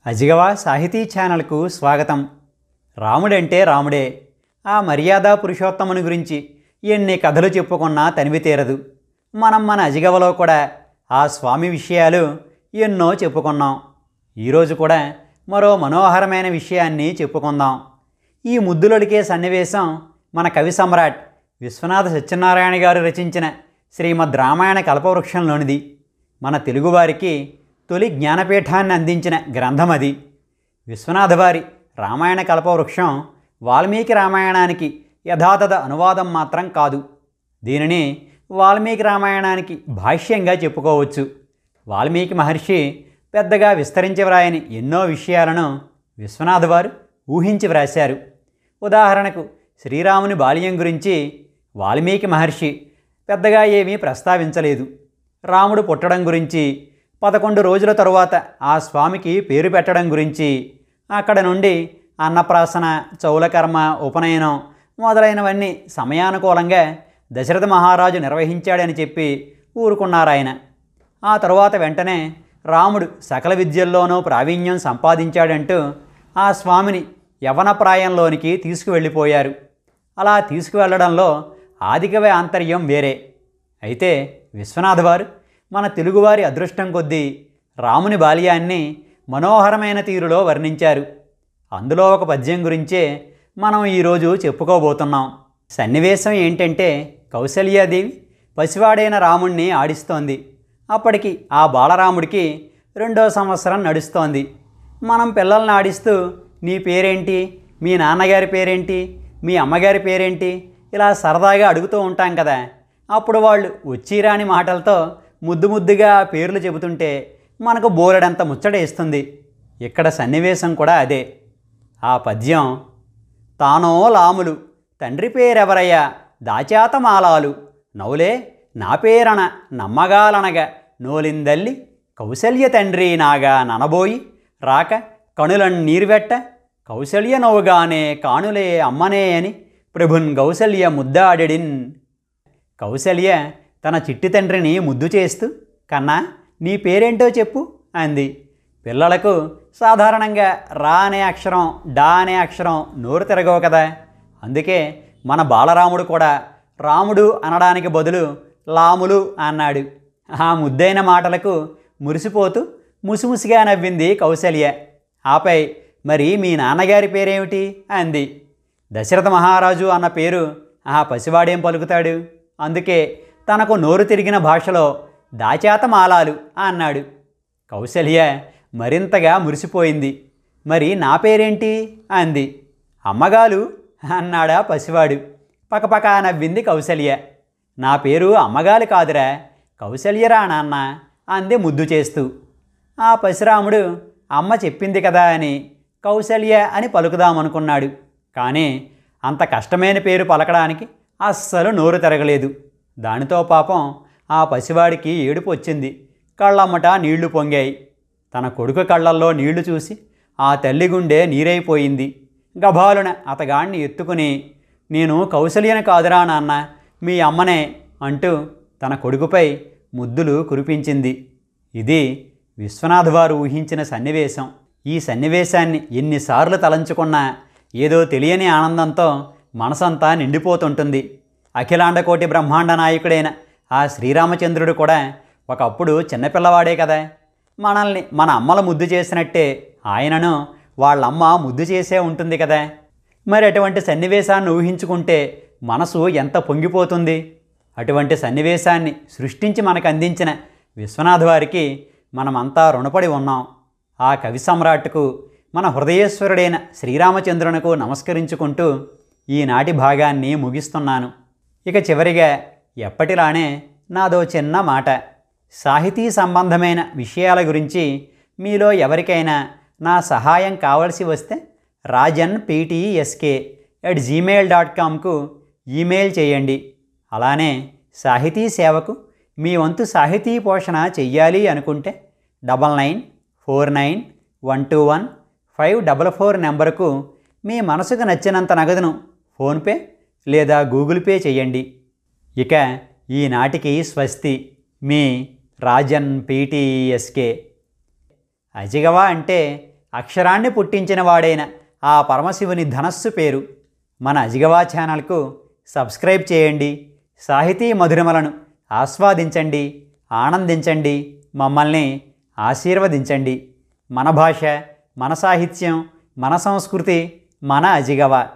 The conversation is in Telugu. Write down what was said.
అజిగవా సాహితీ ఛానల్కు స్వాగతం. రాముడంటే రాముడే. ఆ మర్యాద పురుషోత్తముని గురించి ఎన్ని కథలు చెప్పుకున్నా తనివి తీరదు. మన అజిగవలో కూడా ఆ స్వామి విషయాలు ఎన్నో చెప్పుకున్నాం. ఈరోజు కూడా మరో మనోహరమైన విషయాన్ని చెప్పుకుందాం. ఈ ముద్దులొలికే సన్నివేశం మన కవి సమ్రాట్ విశ్వనాథ సత్యనారాయణ గారు రచించిన శ్రీమద్ రామాయణ కల్పవృక్షంలోనిది. మన తెలుగువారికి తొలి జ్ఞానపీఠాన్ని అందించిన గ్రంథం అది. విశ్వనాథవారి రామాయణ కల్పవృక్షం వాల్మీకి రామాయణానికి యథాతథ అనువాదం మాత్రం కాదు. దీనిని వాల్మీకి రామాయణానికి భాష్యంగా చెప్పుకోవచ్చు. వాల్మీకి మహర్షి పెద్దగా విస్తరించి వ్రాయని ఎన్నో విషయాలను విశ్వనాథవారు ఊహించి వ్రాశారు. ఉదాహరణకు శ్రీరాముని బాల్యం గురించి వాల్మీకి మహర్షి పెద్దగా ఏమీ ప్రస్తావించలేదు. రాముడు పుట్టడం గురించి, 11 రోజుల తరువాత ఆ స్వామికి పేరు పెట్టడం గురించి, అక్కడ నుండి అన్నప్రాసన, చౌలకర్మ, ఉపనయనం మొదలైనవన్నీ సమయానుకూలంగా దశరథ మహారాజు నిర్వహించాడని చెప్పి ఊరుకున్నారాయన. ఆ తరువాత వెంటనే రాముడు సకల విద్యల్లోనూ ప్రావీణ్యం సంపాదించాడంటూ ఆ స్వామిని యవ్వన ప్రాయంలోనికి తీసుకువెళ్ళిపోయారు. అలా తీసుకువెళ్లడంలో ఆదికవి ఆంతర్యం వేరే. అయితే విశ్వనాథవారు మన తెలుగువారి అదృష్టం కొద్దీ రాముని బాల్యాన్ని మనోహరమైన తీరులో వర్ణించారు. అందులో ఒక పద్యం గురించే మనం ఈరోజు చెప్పుకోబోతున్నాం. సన్నివేశం ఏంటంటే, కౌసల్యాదేవి పసివాడైన రాముణ్ణి ఆడిస్తోంది. అప్పటికి ఆ బాలరాముడికి 2వ సంవత్సరం నడుస్తోంది. మనం పిల్లల్ని ఆడిస్తూ నీ పేరేంటి, మీ నాన్నగారి పేరేంటి, మీ అమ్మగారి పేరేంటి ఇలా సరదాగా అడుగుతూ ఉంటాం కదా. అప్పుడు వాళ్ళు వచ్చిరాని మాటలతో ముద్దుగా పేర్లు చెబుతుంటే మనకు బోలెడంత ముచ్చటేస్తుంది. ఇక్కడ సన్నివేశం కూడా అదే. ఆ పద్యం: తానో లాములు తండ్రి పేరెవరయ్యా దాచాత మాలాలు నౌలే నా పేరన నమ్మగాలనగా నోలిందల్లి కౌసల్య తండ్రి నాగా ననబోయి రాక కణులన్ నీరువెట్ట కౌసల్య నవ్వుగానే కాణులే అమ్మనే అని ప్రభున్ కౌసల్య ముద్దాడిన్. కౌసల్య తన చిట్టి తండ్రిని ముద్దు చేస్తూ, కన్నా నీ పేరేంటో చెప్పు అంది. పిల్లలకు సాధారణంగా రా అనే అక్షరం, డా అనే అక్షరం నోరు తిరగవు కదా. అందుకే మన బాలరాముడు కూడా రాముడు అనడానికి బదులు లాములు అన్నాడు. ఆ ముద్దైన మాటలకు మురిసిపోతూ ముసిముసిగా నవ్వింది కౌసల్య. ఆపై మరి మీ నాన్నగారి పేరేమిటి అంది. దశరథ మహారాజు అన్న పేరు ఆ పసివాడేం పలుకుతాడు. అందుకే తనకు నోరు తిరిగిన భాషలో దాచాత మాలాలు అన్నాడు. కౌసల్య మరింతగా మురిసిపోయింది. మరి నా పేరేంటి అంది. అమ్మగాలు అన్నాడా పసివాడు. పకపకా నవ్వింది కౌసల్య. నా పేరు అమ్మగాలు కాదురా, కౌసల్యరా నాన్న అంది ముద్దు చేస్తూ. ఆ పసిరాముడు అమ్మ చెప్పింది కదా అని కౌసల్య అని పలుకుదామనుకున్నాడు. కానీ అంత కష్టమైన పేరు పలకడానికి అస్సలు నోరు తిరగలేదు. దానితో పాపం ఆ పసివాడికి ఏడుపు వచ్చింది. కళ్ళమ్మట నీళ్లు పొంగాయి. తన కొడుకు కళ్ళల్లో నీళ్లు చూసి ఆ తల్లి గుండె నీరైపోయింది. గభాలున అతగాణ్ణి ఎత్తుకుని, నేను కౌసల్యను కాదురా నాన్న, మీ అమ్మనే అంటూ తన కొడుకుపై ముద్దులు కురిపించింది. ఇది విశ్వనాథవారు ఊహించిన సన్నివేశం. ఈ సన్నివేశాన్ని ఎన్నిసార్లు తలంచుకున్నా ఏదో తెలియని ఆనందంతో మనసంతా నిండిపోతుంటుంది. అఖిలాండకోటి బ్రహ్మాండ నాయకుడైన ఆ శ్రీరామచంద్రుడు కూడా ఒకప్పుడు చిన్నపిల్లవాడే కదా. మనల్ని మన అమ్మల ముద్దు చేసినట్టే ఆయనను వాళ్ళమ్మ ముద్దు చేసే ఉంటుంది కదా. మరి అటువంటి సన్నివేశాన్ని ఊహించుకుంటే మనసు ఎంత పొంగిపోతుంది. అటువంటి సన్నివేశాన్ని సృష్టించి మనకు అందించిన విశ్వనాథవారికి మనమంతా రుణపడి ఉన్నాం. ఆ కవి సమ్రాట్కు, మన హృదయేశ్వరుడైన శ్రీరామచంద్రునకు నమస్కరించుకుంటూ ఈనాటి భాగాన్ని ముగిస్తున్నాను. ఇక చివరిగా ఎప్పటిలానే నాదో చిన్న మాట. సాహితీ సంబంధమైన విషయాల గురించి మీలో ఎవరికైనా నా సహాయం కావలసి వస్తే rajanptsk@gmail.comకు ఈమెయిల్ చేయండి. అలానే సాహితీ సేవకు మీ వంతు సాహితీ పోషణ చెయ్యాలి అనుకుంటే 9949121544 నెంబరుకు మీ మనసుకు నచ్చినంత నగదును ఫోన్పే లేదా గూగుల్ పే చేయండి. ఇక ఈనాటికి స్వస్తి. మీ రాజన్ పీటీఎస్కే. అజిగవ అంటే అక్షరాన్ని పుట్టించిన వాడైన ఆ పరమశివుని ధనస్సు పేరు. మన అజిగవా ఛానల్కు సబ్స్క్రైబ్ చేయండి. సాహితీ మధురిమలను ఆస్వాదించండి, ఆనందించండి, మమ్మల్ని ఆశీర్వదించండి. మన భాష, మన సాహిత్యం, మన సంస్కృతి, మన అజిగవ.